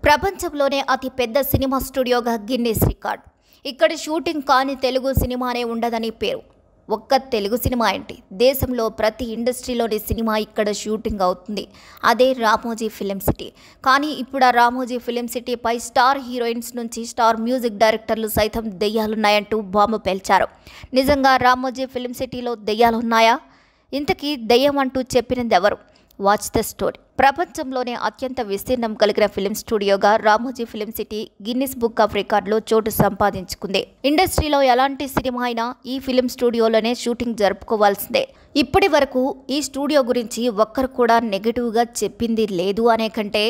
ప్రపంచంలోనే అతి పెద్ద సినిమా స్టూడియోగా గిన్నిస్ రికార్డ్. ఇక్కడ షూటింగ్ కాని తెలుగు సినిమానే ఉండదని పేరు. ఒక్క తెలుగు సినిమా ఏంటి, దేశంలో ప్రతి ఇండస్ట్రీలోని సినిమా ఇక్కడ షూటింగ్ అవుతుంది. అదే రామోజీ ఫిలిం సిటీ. కానీ ఇప్పుడు ఆ రామోజీ ఫిలిం సిటీపై స్టార్ హీరోయిన్స్ నుంచి స్టార్ మ్యూజిక్ డైరెక్టర్లు సైతం దెయ్యాలున్నాయంటూ బాంబు పేల్చారు. నిజంగా రామోజీ ఫిలిం సిటీలో దెయ్యాలున్నాయా? ఇంతకీ దెయ్యం అంటూ చెప్పినది ఎవరు? Watch the story. ప్రపంచంలోనే అత్యంత విస్తీర్ణం కలిగిన ఫిలిం స్టూడియోగా Ramoji film city Guinness book of రికార్డులో చోటు సంపాదించుకుంది. ఇండస్ట్రీలో ఎలాంటి సినిమా అయినా ఈ ఫిలిం స్టూడియోలోనే షూటింగ్ జరుపుకోవాల్సిందే. ఇప్పటి వరకు ఈ స్టూడియో గురించి ఒక్కరు కూడా నెగిటివ్గా చెప్పింది లేదు అనే కంటే,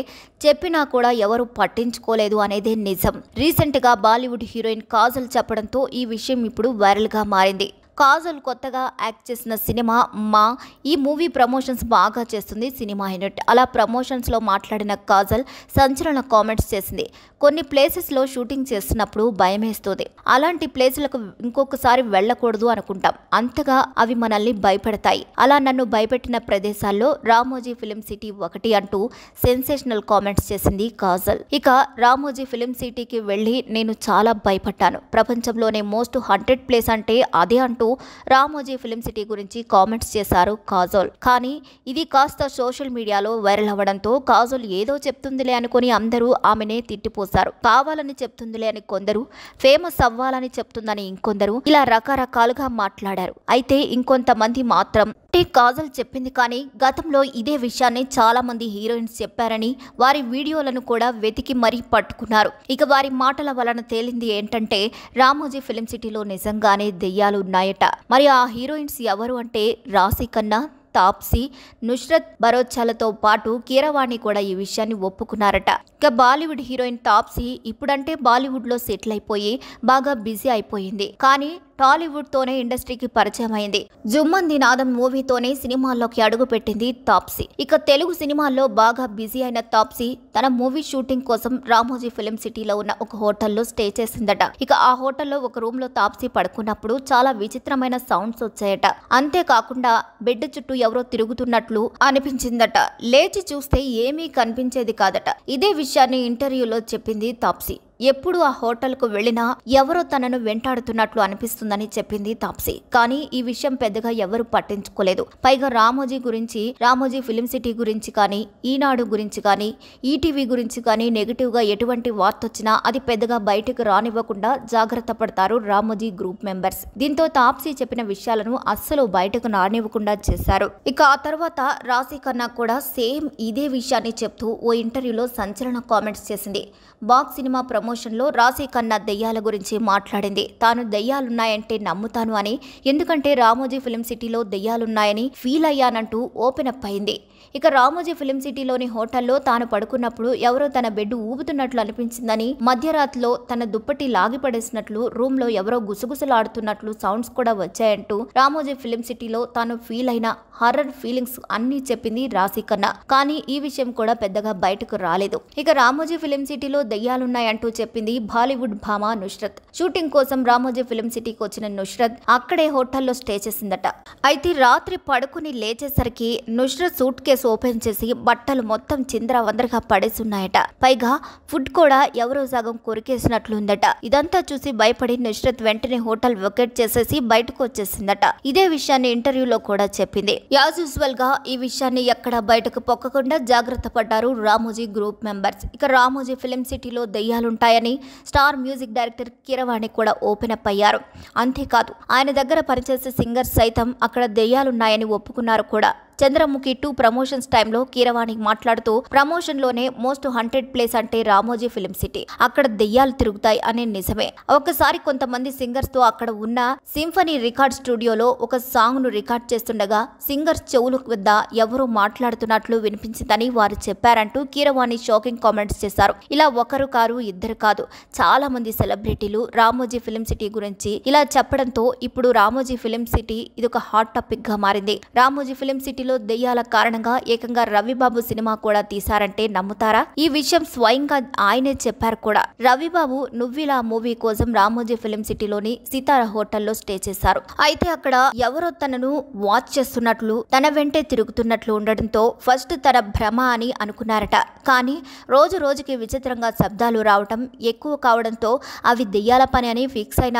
చెప్పినా కూడా ఎవరు పట్టించుకోలేదు అనేదే నిజం. రీసెంట్గా బాలీవుడ్ హీరోయిన్ కాజల్ చెప్పడంతో ఈ విషయం ఇప్పుడు వైరల్గా మారింది. కాజల్ కొత్తగా యాక్ట్ చేసిన సినిమా మా. ఈ మూవీ ప్రమోషన్స్ బాగా చేస్తుంది సినిమా యూనిట్. అలా ప్రమోషన్స్లో మాట్లాడిన కాజల్ సంచలన కామెంట్స్ చేసింది. కొన్ని ప్లేసెస్లో షూటింగ్ చేస్తున్నప్పుడు భయమేస్తుంది. అలాంటి ప్లేసులకు ఇంకొకసారి వెళ్ళకూడదు అనుకుంటాం. అంతగా అవి మనల్ని భయపెడతాయి. అలా నన్ను భయపెట్టిన ప్రదేశాల్లో రామోజీ ఫిలిం సిటీ ఒకటి అంటూ సెన్సేషనల్ కామెంట్స్ చేసింది కాజల్. ఇక రామోజీ ఫిలిం సిటీకి వెళ్ళి నేను చాలా భయపడ్డాను. ప్రపంచంలోనే మోస్ట్ హాంటెడ్ ప్లేస్ అంటే అదే అంటూ రామోజీ ఫిలిం సిటీ గురించి కామెంట్స్ చేశారు కాజల్. కానీ ఇది కాస్త సోషల్ మీడియాలో వైరల్ అవ్వడంతో కాజల్ ఏదో చెప్తుందిలే అనుకుని అందరూ ఆమెనే తిట్టిపోశారు. కావాలని చెప్తుందిలే అని కొందరు, ఫేమస్ అవ్వాలని చెప్తుందని ఇంకొందరు, ఇలా రకరకాలుగా మాట్లాడారు. అయితే ఇంకొంతమంది మాత్రం కాజల్ చెప్పింది కానీ గతంలో ఇదే విషయాన్ని చాలా మంది హీరోయిన్స్ చెప్పారని వారి వీడియోలను కూడా వెతికి మరీ పట్టుకున్నారు. ఇక వారి మాటల వలన తేలింది ఏంటంటే రామోజీ ఫిలిం సిటీలో నిజంగానే దెయ్యాలు ఉన్నాయట. మరి ఆ హీరోయిన్స్ ఎవరు అంటే రాశి ఖన్నా, తాప్సీ, నుస్రత్ భరోచాలతో పాటు కీరవాణి కూడా ఈ విషయాన్ని ఒప్పుకున్నారట. ఇక బాలీవుడ్ హీరోయిన్ తాప్సీ ఇప్పుడంటే బాలీవుడ్లో సెటిల్ అయిపోయి బాగా బిజీ అయిపోయింది. కానీ టాలీవుడ్ తోనే ఇండస్ట్రీకి పరిచయం అయింది. జుమ్మంది నాదం మూవీతోనే సినిమాల్లోకి అడుగు పెట్టింది తాప్సీ. ఇక తెలుగు సినిమాల్లో బాగా బిజీ అయిన తాప్సీ తన మూవీ షూటింగ్ కోసం రామోజీ ఫిలిం సిటీలో ఉన్న ఒక హోటల్లో స్టే చేసిందట. ఇక ఆ హోటల్లో ఒక రూమ్ లో తాప్సీ పడుకున్నప్పుడు చాలా విచిత్రమైన సౌండ్స్ వచ్చాయట. అంతేకాకుండా బెడ్ చుట్టూ ఎవరో తిరుగుతున్నట్లు అనిపించిందట. లేచి చూస్తే ఏమీ కనిపించేది కాదట. ఇదే విషయాన్ని ఇంటర్వ్యూలో చెప్పింది తాప్సీ. ఎప్పుడు ఆ హోటల్కు వెళ్ళినా ఎవరో తనను వెంటాడుతున్నట్లు అనిపిస్తుందని చెప్పింది తాప్సీ. కానీ ఈ విషయం పెద్దగా ఎవరు పట్టించుకోలేదు. పైగా రామోజీ గురించి, రామోజీ ఫిలిం సిటీ గురించి కానీ, ఈనాడు గురించి కానీ, ఈటీవీ గురించి కానీ నెగిటివ్ గా ఎటువంటి వార్త వచ్చినా అది పెద్దగా బయటకు రానివ్వకుండా జాగ్రత్త పడతారు రామోజీ గ్రూప్ మెంబర్స్. దీంతో తాప్సీ చెప్పిన విషయాలను అస్సలు బయటకు రానివ్వకుండా చేశారు. ఇక ఆ తర్వాత రాశి ఖన్నా కూడా సేమ్ ఇదే విషయాన్ని చెప్తూ ఓ ఇంటర్వ్యూలో సంచలన కామెంట్స్ చేసింది. బాక్స్ సినిమా ప్రమోషన్లో రాశి ఖన్నా దెయ్యాల గురించి మాట్లాడింది. తాను దెయ్యాలున్నాయంటే నమ్ముతాను అని, ఎందుకంటే రామోజీ ఫిలిం సిటీలో దెయ్యాలున్నాయని ఫీల్ అయ్యానంటూ ఓపెన్ అప్ అయింది. ఇక రామోజీ ఫిలిం సిటీలోని హోటల్లో తాను పడుకున్నప్పుడు ఎవరో తన బెడ్ ఊపుతున్నట్లు అనిపించిందని, మధ్యరాత్రిలో తన దుప్పటి లాగిపడేసినట్లు, రూమ్ లో ఎవరో గుసగుసలాడుతున్నట్లు సౌండ్స్ కూడా వచ్చాయంటూ రామోజీ ఫిలిం సిటీలో తాను ఫీల్ అయిన హర్రర్ ఫీలింగ్స్ అన్ని చెప్పింది రాశి ఖన్నా. కానీ ఈ విషయం కూడా పెద్దగా బయటకు రాలేదు. ఇక రామోజీ ఫిలిం సిటీలో దెయ్యాలున్నాయంటూ చెప్పింది బాలీవుడ్ భామ నుస్రత్. షూటింగ్ కోసం రామోజీ ఫిలిం సిటీకి వచ్చిన నుస్రత్ అక్కడే హోటల్లో స్టే చేసిందట. అయితే రాత్రి పడుకుని లేచేసరికి నుస్రత్ సూట్ కేసు ఓపెన్ చేసి బట్టలు మొత్తం చిందరవందరగా పడేసున్నాయట. పైగా ఫుడ్ కూడా ఎవరో సగం కొరికేసినట్లుందట. ఇదంతా చూసి భయపడి నుస్రత్ వెంటనే హోటల్ వెకేట్ చేసేసి బయటకు వచ్చేసిందట. ఇదే విషయాన్ని ఇంటర్వ్యూలో కూడా చెప్పింది. యాజ్ యూజువల్ గా ఈ విషయాన్ని ఎక్కడ బయటకు పొక్కకుండా జాగ్రత్త పడ్డారు రామోజీ గ్రూప్ మెంబర్స్. ఇక రామోజీ ఫిలిం సిటీలో దెయ్యాలుంటాయని స్టార్ మ్యూజిక్ డైరెక్టర్ కీరవాణి కూడా ఓపెన్ అప్ అయ్యారు. అంతేకాదు ఆయన దగ్గర పనిచేసే సింగర్స్ సైతం అక్కడ దెయ్యాలున్నాయని ఒప్పుకున్నారు కూడా. చంద్రముఖి 2 ప్రమోషన్స్ టైంలో కీరవాణి మాట్లాడుతూ ప్రమోషన్ లోనే మోస్ట్ హంటెడ్ ప్లేస్ అంటే రామోజీ ఫిలిం సిటీ, అక్కడ దెయ్యాలు తిరుగుతాయి అనే నిజమే. ఒకసారి కొంతమంది సింగర్స్ తో అక్కడ ఉన్న సింఫనీ రికార్డ్ స్టూడియోలో ఒక సాంగ్ ను రికార్డ్ చేస్తుండగా సింగర్స్ చెవుల వద్ద ఎవరో మాట్లాడుతున్నట్లు వినిపించిందని వారు చెప్పారంటూ కీరవాణి షాకింగ్ కామెంట్స్ చేశారు. ఇలా ఒకరు కారు, ఇద్దరు కాదు, చాలా మంది సెలబ్రిటీలు రామోజీ ఫిలిం సిటీ గురించి ఇలా చెప్పడంతో ఇప్పుడు రామోజీ ఫిలిం సిటీ ఇదొక హాట్ టాపిక్ గా మారింది. రామోజీ ఫిలిం సిటీ సిటీలో దెయ్యాల కారణంగా ఏకంగా రవిబాబు సినిమా కూడా తీశారంటే నమ్ముతారా? ఈ విషయం స్వయంగా ఆయనే చెప్పారు కూడా. రవిబాబు నువ్విలా మూవీ కోసం రామోజీ ఫిలిం సిటీలోని సితారా హోటల్లో స్టే చేశారు. అయితే అక్కడ ఎవరో తనను వాచ్ చేస్తున్నట్లు, తన వెంటే తిరుగుతున్నట్లు ఉండడంతో ఫస్ట్ తన భ్రమ అని అనుకున్నారట. కానీ రోజు రోజుకి విచిత్రంగా శబ్దాలు రావటం ఎక్కువ కావడంతో అవి దెయ్యాల పని అని ఫిక్స్ అయిన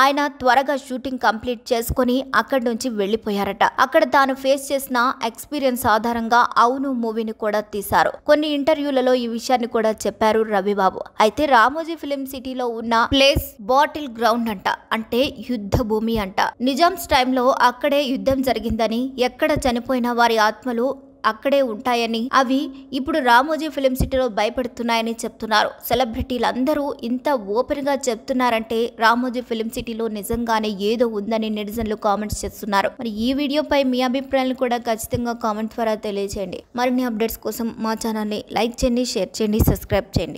ఆయన త్వరగా షూటింగ్ కంప్లీట్ చేసుకుని అక్కడి నుంచి వెళ్లిపోయారట. అక్కడ తాను ఫేస్ చేసిన ఎక్స్పీరియన్స్ ఆధారంగా అవును మూవీని కూడా తీశారు. కొన్ని ఇంటర్వ్యూలలో ఈ విషయాన్ని కూడా చెప్పారు రవిబాబు. అయితే రామోజీ ఫిలిం సిటీలో ఉన్న ప్లేస్ బాటిల్ గ్రౌండ్ అంట, అంటే యుద్ధ భూమి అంట. నిజామ్స్ టైంలో అక్కడే యుద్ధం జరిగిందని, ఎక్కడ చనిపోయిన వారి ఆత్మలు అక్కడే ఉంటాయని, అవి ఇప్పుడు రామోజీ ఫిలిం సిటీలో భయపెడుతున్నాయని చెప్తున్నారు. సెలబ్రిటీలందరూ ఇంత ఓపెన్ గా చెప్తున్నారంటే రామోజీ ఫిలిం సిటీలో నిజంగానే ఏదో ఉందని నెటిజన్లు కామెంట్స్ చేస్తున్నారు. మరి ఈ వీడియోపై మీ అభిప్రాయాలను కూడా ఖచ్చితంగా కామెంట్ ద్వారా తెలియజేయండి. మరిన్ని అప్డేట్స్ కోసం మా ఛానల్ని లైక్ చేయండి, షేర్ చేయండి, సబ్స్క్రైబ్ చేయండి.